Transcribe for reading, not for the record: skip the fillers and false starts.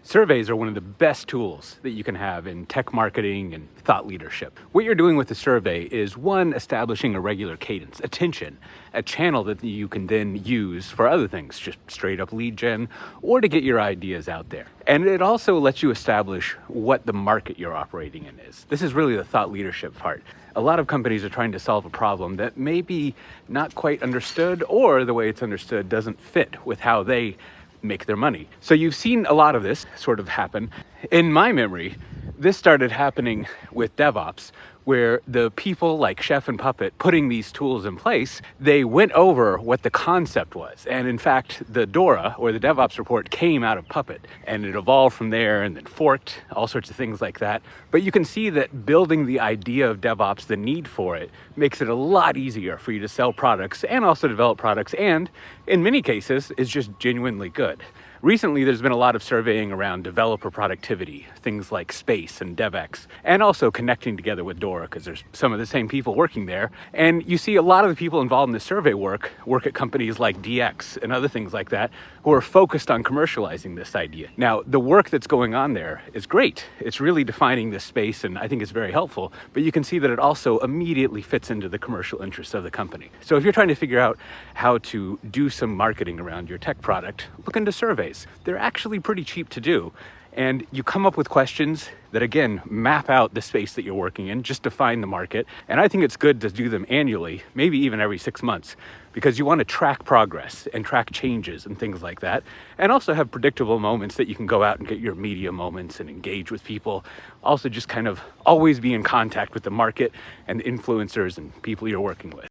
Surveys are one of the best tools that you can have in tech marketing and thought leadership. What you're doing with a survey is one, establishing a regular cadence, attention, a channel that you can then use for other things, just straight up lead gen, or to get your ideas out there. And it also lets you establish what the market you're operating in is. This is really the thought leadership part. A lot of companies are trying to solve a problem that may be not quite understood, or the way it's understood doesn't fit with how they make their money. So you've seen a lot of this sort of happen. In my memory, this started happening with DevOps, where the people like Chef and Puppet putting these tools in place, they went over what the concept was. And in fact, the DORA, or the DevOps report, came out of Puppet, and it evolved from there and then forked, all sorts of things like that. But you can see that building the idea of DevOps, the need for it, makes it a lot easier for you to sell products and also develop products, and in many cases, is just genuinely good. Recently, there's been a lot of surveying around developer productivity, things like Space and DevX, and also connecting together with DORA, because there's some of the same people working there. And you see a lot of the people involved in the survey work at companies like DX and other things like that, who are focused on commercializing this idea. Now, the work that's going on there is great. It's really defining this space, and I think it's very helpful, but you can see that it also immediately fits into the commercial interests of the company. So if you're trying to figure out how to do some marketing around your tech product, look into surveys. They're actually pretty cheap to do. And you come up with questions that, again, map out the space that you're working in, just define the market. And I think it's good to do them annually, maybe even every 6 months, because you want to track progress and track changes and things like that. And also have predictable moments that you can go out and get your media moments and engage with people. Also just kind of always be in contact with the market and the influencers and people you're working with.